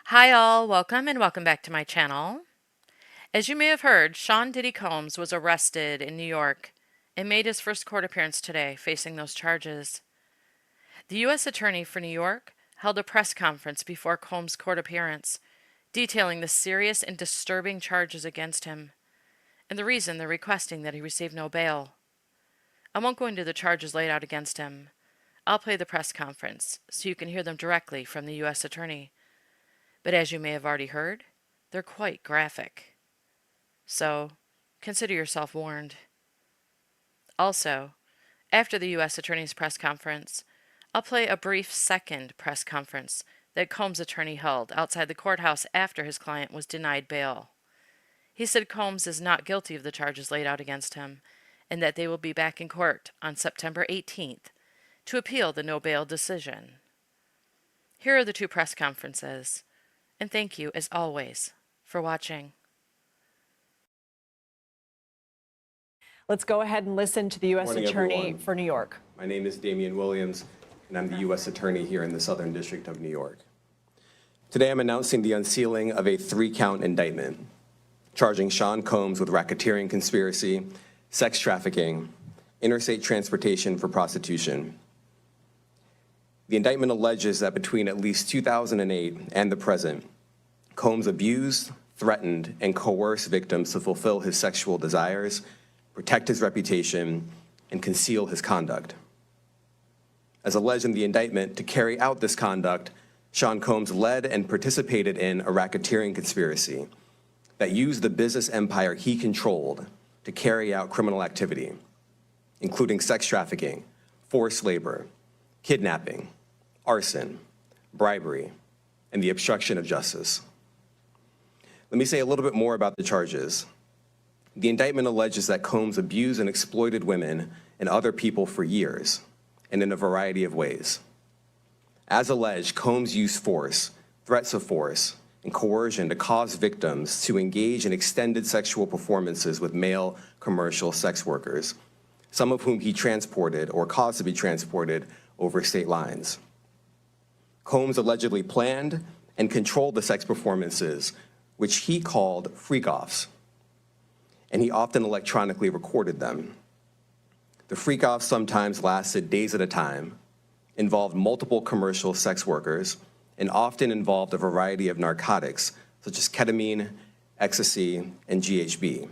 Hi all, welcome and welcome back to my channel. As you may have heard, Sean Diddy Combs was arrested in New York and made his first court appearance today, facing those charges. The U.S. Attorney for New York held a press conference before Combs' court appearance, detailing the serious and disturbing charges against him, and the reason they're requesting that he receive no bail. I won't go into the charges laid out against him. I'll play the press conference so you can hear them directly from the U.S. Attorney. But as you may have already heard, they're quite graphic. So, consider yourself warned. Also, after the U.S. Attorney's press conference, I'll play a brief second press conference that Combs' attorney held outside the courthouse after his client was denied bail. He said Combs is not guilty of the charges laid out against him, and that they will be back in court on September 18th to appeal the no bail decision. Here are the two press conferences, and thank you, as always, for watching. Let's go ahead and listen to the U.S. Morning, Attorney everyone. for New York. My name is Damian Williams, and I'm the U.S. Attorney here in the Southern District of New York. Today, I'm announcing the unsealing of a 3-count indictment, charging Sean Combs with racketeering conspiracy, sex trafficking, interstate transportation for prostitution. The indictment alleges that between at least 2008 and the present, Combs abused, threatened, and coerced victims to fulfill his sexual desires, protect his reputation, and conceal his conduct. As alleged in the indictment, to carry out this conduct, Sean Combs led and participated in a racketeering conspiracy that used the business empire he controlled to carry out criminal activity, including sex trafficking, forced labor, kidnapping, arson, bribery, and the obstruction of justice. Let me say a little bit more about the charges. The indictment alleges that Combs abused and exploited women and other people for years, and in a variety of ways. As alleged, Combs used force, threats of force, and coercion to cause victims to engage in extended sexual performances with male commercial sex workers, some of whom he transported or caused to be transported over state lines. Combs allegedly planned and controlled the sex performances, which he called freak-offs, and he often electronically recorded them. The freak-offs sometimes lasted days at a time, involved multiple commercial sex workers, and often involved a variety of narcotics, such as ketamine, ecstasy, and GHB,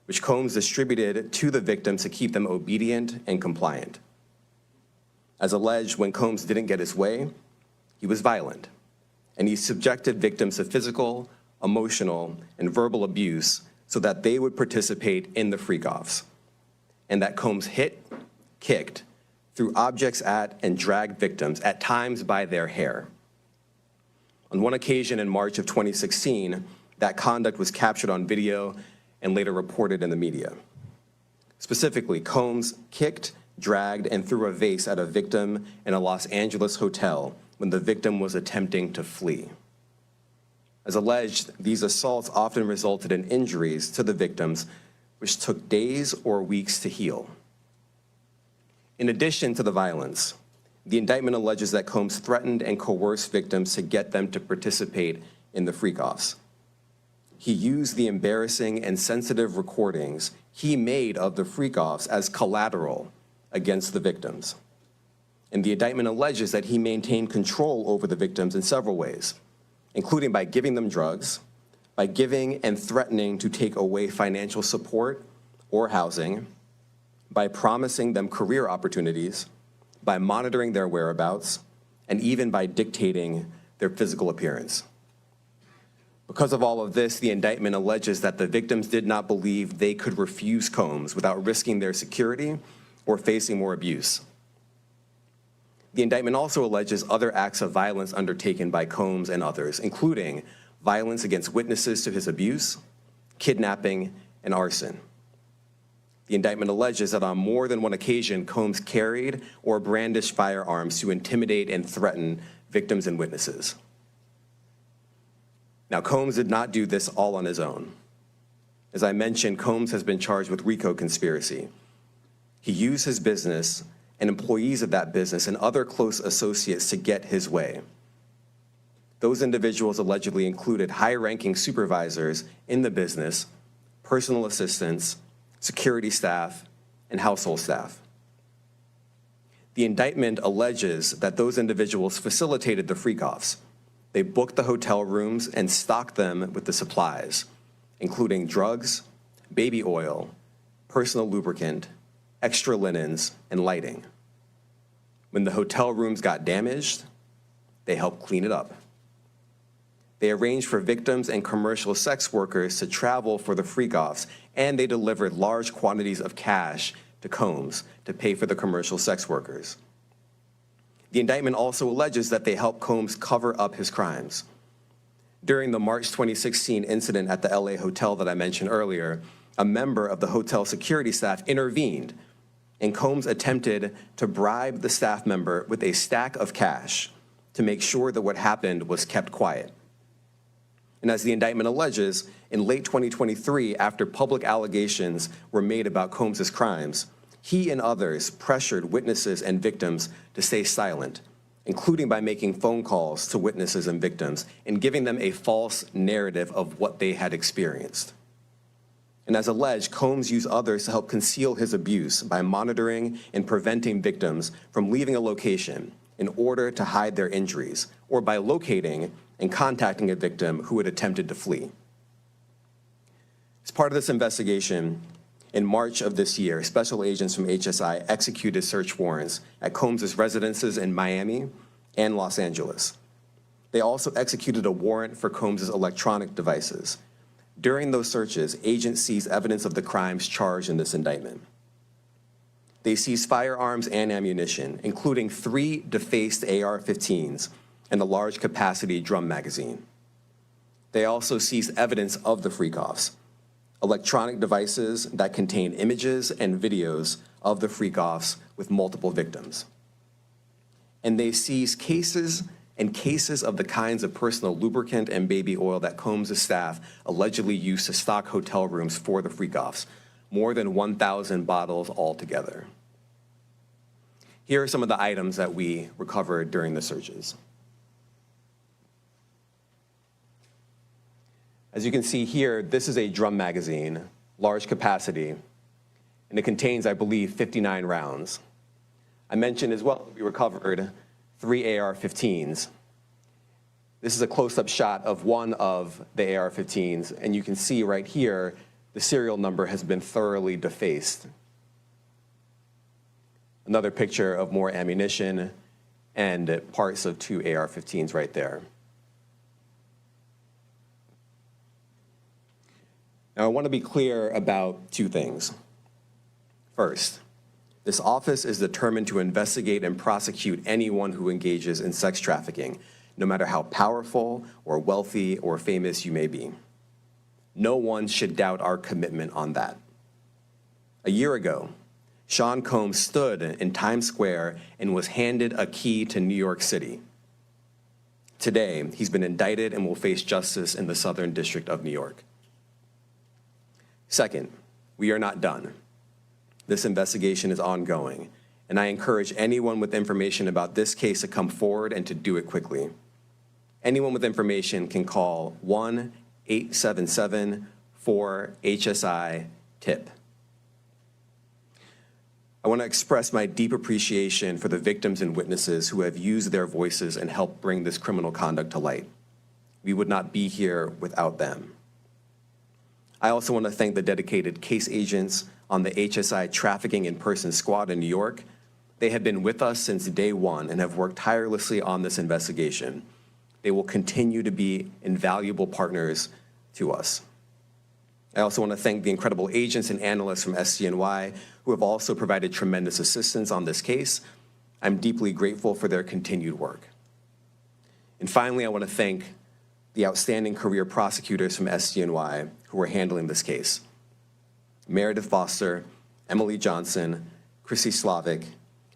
which Combs distributed to the victims to keep them obedient and compliant. As alleged, when Combs didn't get his way, he was violent, and he subjected victims to physical, emotional, and verbal abuse so that they would participate in the freak-offs, and that Combs hit, kicked, threw objects at, and dragged victims, at times by their hair. On one occasion in March of 2016, that conduct was captured on video and later reported in the media. Specifically, Combs kicked, dragged, and threw a vase at a victim in a Los Angeles hotel when the victim was attempting to flee. As alleged, these assaults often resulted in injuries to the victims, which took days or weeks to heal. In addition to the violence, the indictment alleges that Combs threatened and coerced victims to get them to participate in the freak-offs. He used the embarrassing and sensitive recordings he made of the freak-offs as collateral against the victims. And the indictment alleges that he maintained control over the victims in several ways, including by giving them drugs, by giving and threatening to take away financial support or housing, by promising them career opportunities, by monitoring their whereabouts, and even by dictating their physical appearance. Because of all of this, the indictment alleges that the victims did not believe they could refuse Combs without risking their security or facing more abuse. The indictment also alleges other acts of violence undertaken by Combs and others, including violence against witnesses to his abuse, kidnapping, and arson. The indictment alleges that on more than one occasion, Combs carried or brandished firearms to intimidate and threaten victims and witnesses. Now, Combs did not do this all on his own. As I mentioned, Combs has been charged with RICO conspiracy. He used his business and employees of that business and other close associates to get his way. Those individuals allegedly included high-ranking supervisors in the business, personal assistants, security staff, and household staff. The indictment alleges that those individuals facilitated the freak-offs. They booked the hotel rooms and stocked them with the supplies, including drugs, baby oil, personal lubricant, extra linens, and lighting. When the hotel rooms got damaged, they helped clean it up. They arranged for victims and commercial sex workers to travel for the freak-offs, and they delivered large quantities of cash to Combs to pay for the commercial sex workers. The indictment also alleges that they helped Combs cover up his crimes. During the March 2016 incident at the LA hotel that I mentioned earlier, a member of the hotel security staff intervened, and Combs attempted to bribe the staff member with a stack of cash to make sure that what happened was kept quiet. And as the indictment alleges, in late 2023, after public allegations were made about Combs' crimes, he and others pressured witnesses and victims to stay silent, including by making phone calls to witnesses and victims and giving them a false narrative of what they had experienced. And as alleged, Combs used others to help conceal his abuse by monitoring and preventing victims from leaving a location in order to hide their injuries, or by locating and contacting a victim who had attempted to flee. As part of this investigation, in March of this year, special agents from HSI executed search warrants at Combs' residences in Miami and Los Angeles. They also executed a warrant for Combs' electronic devices. During those searches, agents seized evidence of the crimes charged in this indictment. They seized firearms and ammunition, including 3 defaced AR-15s and a large capacity drum magazine. They also seized evidence of the freak-offs, electronic devices that contain images and videos of the freak-offs with multiple victims. And they seized cases and cases of the kinds of personal lubricant and baby oil that Combs' staff allegedly used to stock hotel rooms for the freak-offs, more than 1,000 bottles altogether. Here are some of the items that we recovered during the searches. As you can see here, this is a drum magazine, large capacity, and it contains, I believe, 59 rounds. I mentioned as well, we recovered 3 AR-15s. This is a close-up shot of one of the AR-15s, and you can see right here, the serial number has been thoroughly defaced. Another picture of more ammunition and parts of 2 AR-15s right there. Now, I want to be clear about 2 things. First, this office is determined to investigate and prosecute anyone who engages in sex trafficking, no matter how powerful or wealthy or famous you may be. No one should doubt our commitment on that. A year ago, Sean Combs stood in Times Square and was handed a key to New York City. Today, he's been indicted and will face justice in the Southern District of New York. Second, we are not done. This investigation is ongoing, and I encourage anyone with information about this case to come forward and to do it quickly. Anyone with information can call 1-877-4-HSI-TIP. I want to express my deep appreciation for the victims and witnesses who have used their voices and helped bring this criminal conduct to light. We would not be here without them. I also want to thank the dedicated case agents on the HSI Trafficking in Person Squad in New York. They have been with us since day one and have worked tirelessly on this investigation. They will continue to be invaluable partners to us. I also want to thank the incredible agents and analysts from SCNY who have also provided tremendous assistance on this case. I'm deeply grateful for their continued work. And finally, I want to thank the outstanding career prosecutors from SCNY who are handling this case. Meredith Foster, Emily Johnson, Chrissy Slavic,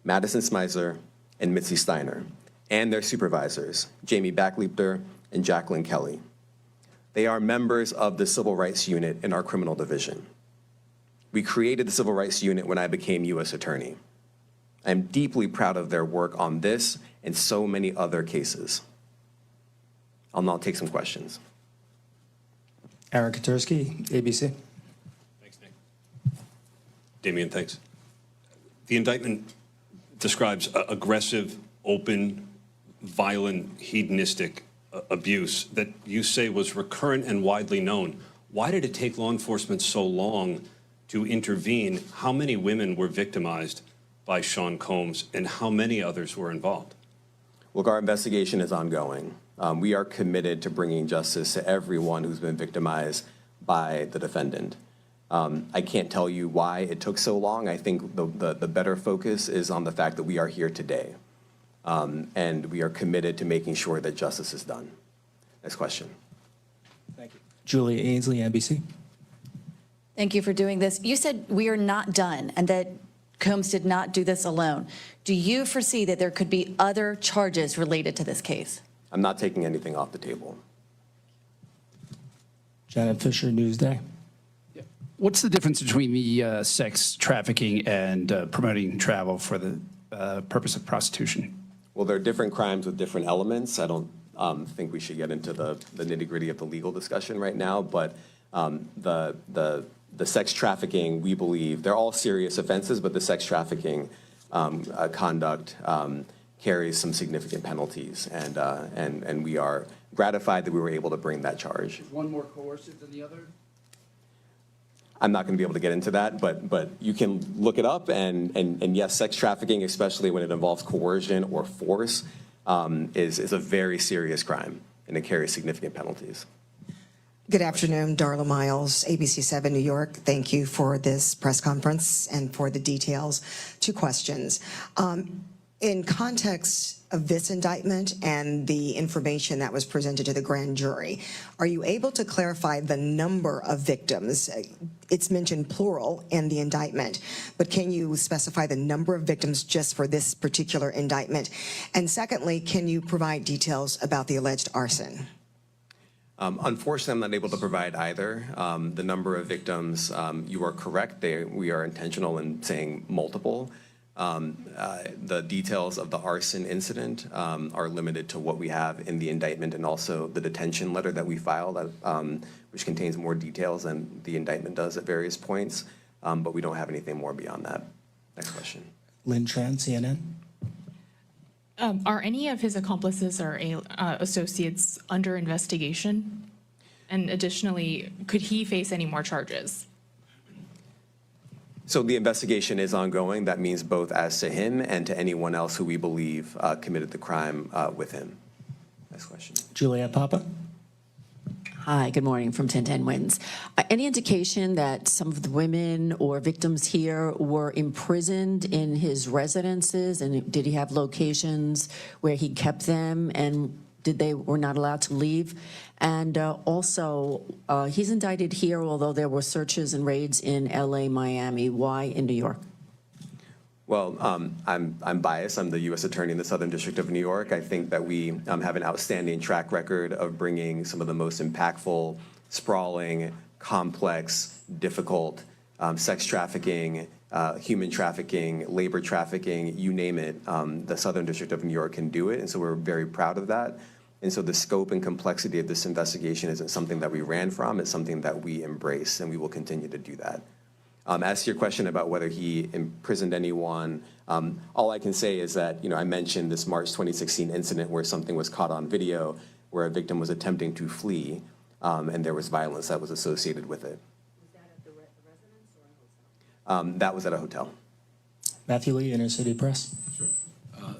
Madison Smizer, and Mitzi Steiner, and their supervisors, Jamie Backleepter and Jacqueline Kelly. They are members of the Civil Rights Unit in our criminal division. We created the Civil Rights Unit when I became U.S. Attorney. I'm deeply proud of their work on this and so many other cases. I'll now take some questions. Aaron Katursky, ABC. Thanks, Nick. Damian, thanks. The indictment describes aggressive, open, violent, hedonistic abuse that you say was recurrent and widely known. Why did it take law enforcement so long to intervene? How many women were victimized by Sean Combs, and how many others were involved? Look, our investigation is ongoing. We are committed to bringing justice to everyone who's been victimized by the defendant. I can't tell you why it took so long. I think the better focus is on the fact that we are here today. And we are committed to making sure that justice is done. Next question. Thank you. Julia Ainsley, NBC. Thank you for doing this. You said we are not done and that Combs did not do this alone. Do you foresee that there could be other charges related to this case? I'm not taking anything off the table. Janet Fisher, Newsday. What's the difference between the sex trafficking and promoting travel for the purpose of prostitution? Well, there are different crimes with different elements. I don't think we should get into the nitty-gritty of the legal discussion right now, but the sex trafficking, we believe, they're all serious offenses, but the sex trafficking conduct carries some significant penalties, and we are gratified that we were able to bring that charge. Is one more coercive than the other? I'm not going to be able to get into that, but you can look it up, and yes, sex trafficking, especially when it involves coercion or force, is a very serious crime, and it carries significant penalties. Good afternoon, Darla Miles, ABC 7 New York. Thank you for this press conference and for the details. Two questions. In context of this indictment and the information that was presented to the grand jury, are you able to clarify the number of victims? It's mentioned plural in the indictment, but can you specify the number of victims just for this particular indictment? And secondly, can you provide details about the alleged arson? Unfortunately, I'm not able to provide either. The number of victims, you are correct. We are intentional in saying multiple. The details of the arson incident are limited to what we have in the indictment and also the detention letter that we filed, which contains more details than the indictment does at various points, but we don't have anything more beyond that. Next question. Lynn Tran, CNN. Are any of his accomplices or associates under investigation? And additionally, could he face any more charges? So the investigation is ongoing. That means both as to him and to anyone else who we believe committed the crime with him. Next question. Juliette Papa. Hi, good morning from 1010 Wins. Any indication that some of the women or victims here were imprisoned in his residences, and did he have locations where he kept them, and were not allowed to leave? And also, he's indicted here, although there were searches and raids in LA, Miami. Why in New York? Well, I'm biased. I'm the U.S. Attorney in the Southern District of New York. I think that we have an outstanding track record of bringing some of the most impactful, sprawling, complex, difficult sex trafficking, human trafficking, labor trafficking, you name it. The Southern District of New York can do it, and so we're very proud of that. And so the scope and complexity of this investigation isn't something that we ran from. It's something that we embrace, and we will continue to do that. As to your question about whether he imprisoned anyone, all I can say is that, I mentioned this March 2016 incident where something was caught on video where a victim was attempting to flee, and there was violence that was associated with it. Was that at the residence or a hotel? That was at a hotel. Matthew Lee, Inner City Press. Sure.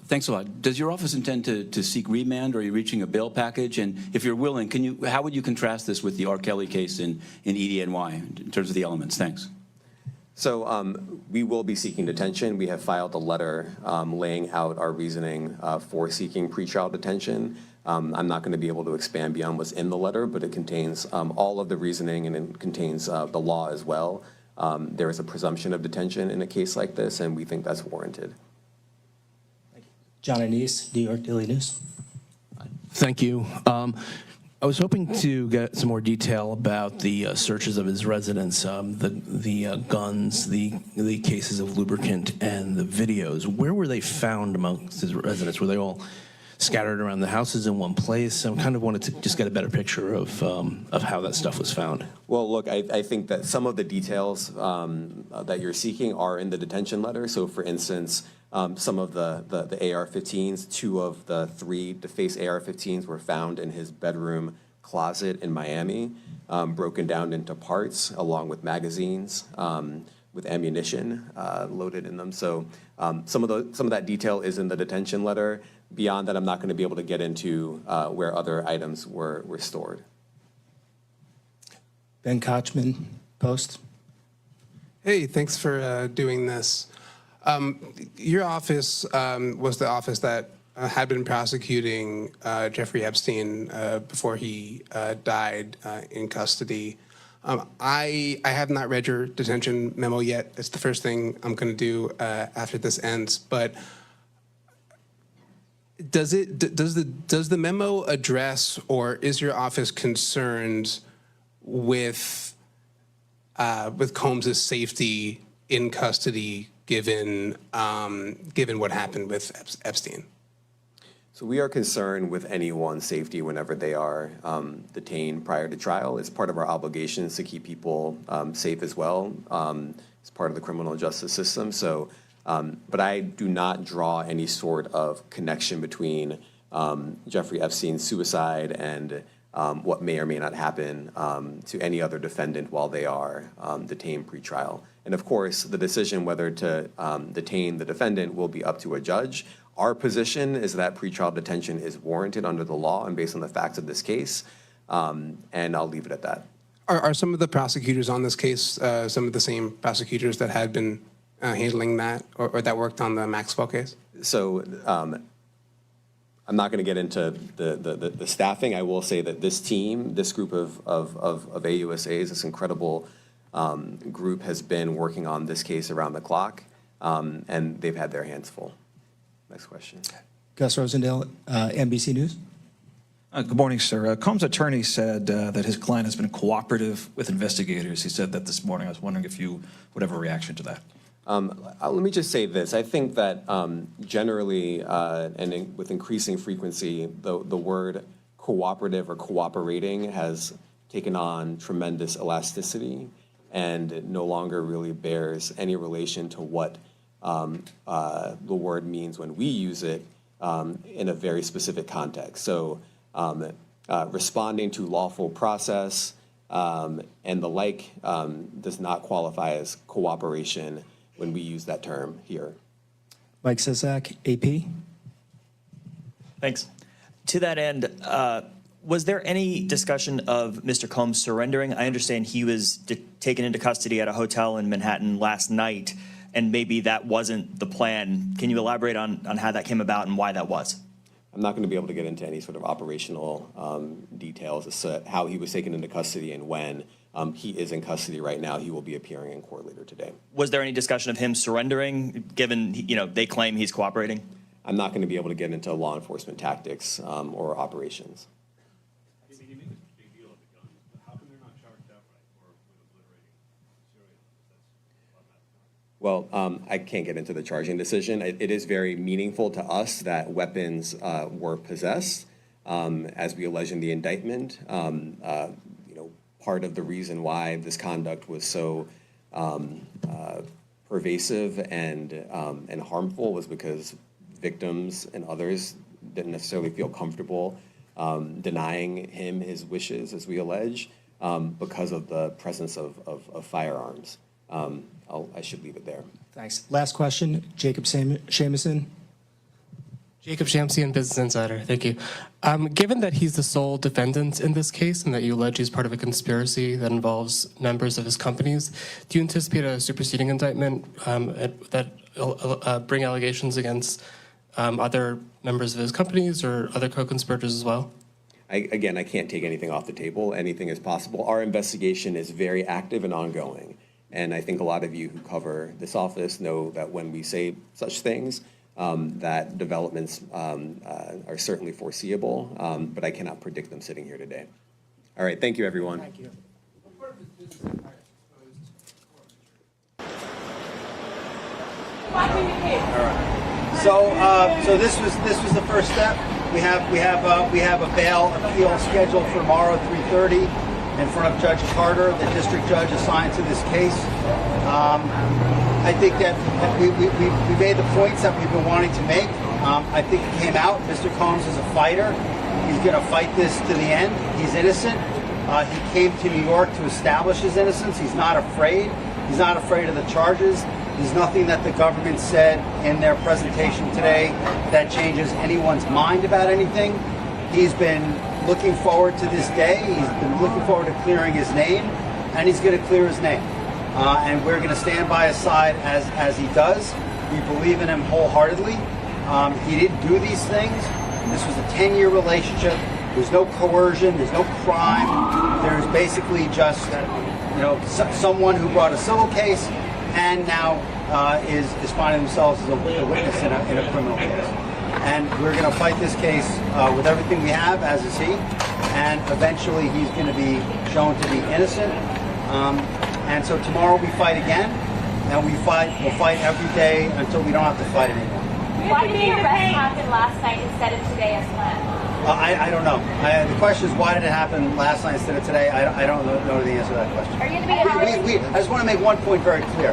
Thanks a lot. Does your office intend to seek remand, or are you reaching a bail package? And if you're willing, how would you contrast this with the R. Kelly case in EDNY in terms of the elements? Thanks. So we will be seeking detention. We have filed a letter laying out our reasoning for seeking pretrial detention. I'm not going to be able to expand beyond what's in the letter, but it contains all of the reasoning, and it contains the law as well. There is a presumption of detention in a case like this, and we think that's warranted. John Anise, New York Daily News. Thank you. I was hoping to get some more detail about the searches of his residence, the guns, the cases of lubricant, and the videos. Where were they found amongst his residence? Were they all scattered around the houses in one place. I kind of wanted to just get a better picture of how that stuff was found. Well, look, I think that some of the details that you're seeking are in the detention letter. So, for instance, some of the AR-15s, 2 of the 3 defaced AR-15s were found in his bedroom closet in Miami, broken down into parts, along with magazines, with ammunition loaded in them. So some of that detail is in the detention letter. Beyond that, I'm not going to be able to get into where other items were stored. Ben Kochman, Post. Hey, thanks for doing this. Your office was the office that had been prosecuting Jeffrey Epstein before he died in custody. I have not read your detention memo yet. It's the first thing I'm going to do after this ends. But does the memo address, or is your office concerned with Combs' safety in custody, given what happened with Epstein? So we are concerned with anyone's safety whenever they are detained prior to trial. It's part of our obligations to keep people safe as well. It's part of the criminal justice system. So, but I do not draw any sort of connection between Jeffrey Epstein's suicide and what may or may not happen to any other defendant while they are detained pretrial. And of course, the decision whether to detain the defendant will be up to a judge. Our position is that pretrial detention is warranted under the law and based on the facts of this case, and I'll leave it at that. Are some of the prosecutors on this case some of the same prosecutors that had been handling that or that worked on the Maxwell case? So I'm not going to get into the staffing. I will say that this team, this group of AUSAs, this incredible group has been working on this case around the clock, and they've had their hands full. Next question. Gus Rosendale, NBC News. Good morning, sir. Combs' attorney said that his client has been cooperative with investigators. He said that this morning. I was wondering if you would have a reaction to that. Let me just say this. I think that generally with increasing frequency, the word cooperative or cooperating has taken on tremendous elasticity and no longer really bears any relation to what the word means when we use it in a very specific context. So responding to lawful process and the like does not qualify as cooperation when we use that term here. Mike Sisak, AP. Thanks. To that end, was there any discussion of Mr. Combs surrendering? I understand he was taken into custody at a hotel in Manhattan last night, and maybe that wasn't the plan. Can you elaborate on how that came about and why that was? I'm not going to be able to get into any sort of operational details as to how he was taken into custody and when. He is in custody right now. He will be appearing in court later today. Was there any discussion of him surrendering, given they claim he's cooperating? I'm not going to be able to get into law enforcement tactics or operations. Well, I can't get into the charging decision. It is very meaningful to us that weapons were possessed, as we allege in the indictment. Part of the reason why this conduct was so pervasive and harmful was because victims and others didn't necessarily feel comfortable denying him his wishes, as we allege, because of the presence of firearms. I should leave it there. Thanks. Last question, Jacob Shamison. Jacob Shamsian, Business Insider. Thank you. Given that he's the sole defendant in this case and that you allege he's part of a conspiracy that involves members of his companies, do you anticipate a superseding indictment that bring allegations against other members of his companies or other co-conspirators as well? Again, I can't take anything off the table. Anything is possible. Our investigation is very active and ongoing. And I think a lot of you who cover this office know that when we say such things, that developments are certainly foreseeable, but I cannot predict them sitting here today. All right, thank you, everyone. Thank you. All right. So this was the first step. We have a bail appeal scheduled for tomorrow at 3:30 in front of Judge Carter, the district judge assigned to this case. I think that we made the points that we've been wanting to make. I think it came out. Mr. Combs is a fighter. He's going to fight this to the end. He's innocent. He came to New York to establish his innocence. He's not afraid. He's not afraid of the charges. There's nothing that the government said in their presentation today that changes anyone's mind about anything. He's been looking forward to this day. He's been looking forward to clearing his name, and he's going to clear his name. And we're going to stand by his side as he does. We believe in him wholeheartedly. He didn't do these things. This was a 10-year relationship. There's no coercion. There's no crime. There's basically just, someone who brought a civil case and now is finding themselves as a witness in a criminal case. And we're going to fight this case with everything we have, as is he. And eventually he's going to be shown to be innocent. And so tomorrow we fight again, and we'll fight every day until we don't have to fight anymore. Why did the arrest happen last night instead of today as planned? I don't know. The question is, why did it happen last night instead of today? I don't know the answer to that question. Are you going to be I just want to make one point very clear.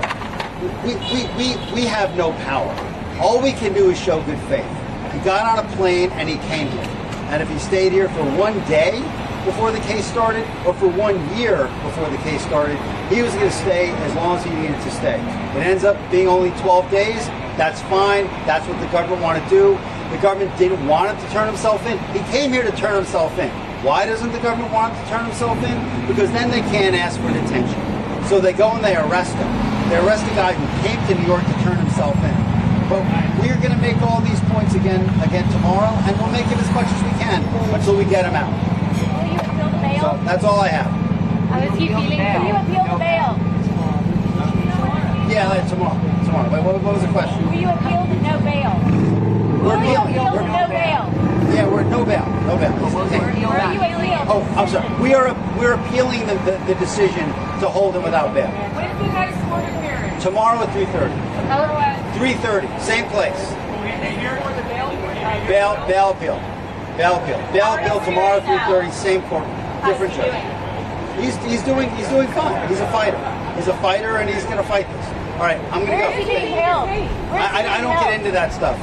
We have no power. All we can do is show good faith. He got on a plane and he came here. And if he stayed here for one day before the case started, or for 1 year before the case started, he was going to stay as long as he needed to stay. It ends up being only 12 days. That's fine. That's what the government wanted to do. The government didn't want him to turn himself in. He came here to turn himself in. Why doesn't the government want him to turn himself in? Because then they can't ask for detention. So they go and they arrest him. They arrest a guy who came to New York to turn himself in. But we're going to make all these points again tomorrow, and we'll make it as much as we can until we get him out. Will you appeal the bail? So that's all I have. How is he feeling? Will you appeal the bail? Yeah, tomorrow. Wait, what was the question? Will you appeal the no bail? We're Will you appealing. appeal the no bail? Yeah, we're no bail. No bail. Where are you appealing? Oh, I'm sorry. We're appealing the decision to hold him without bail. When is the next court appearance? Tomorrow at 3:30. Otherwise. 3:30, same place. Bail appeal. Bail appeal tomorrow at 3:30, same court, different judge. He's doing fine. He's a fighter. He's a fighter, and he's going to fight this. All right, I'm going to go. Where is he being held? I don't get into that stuff.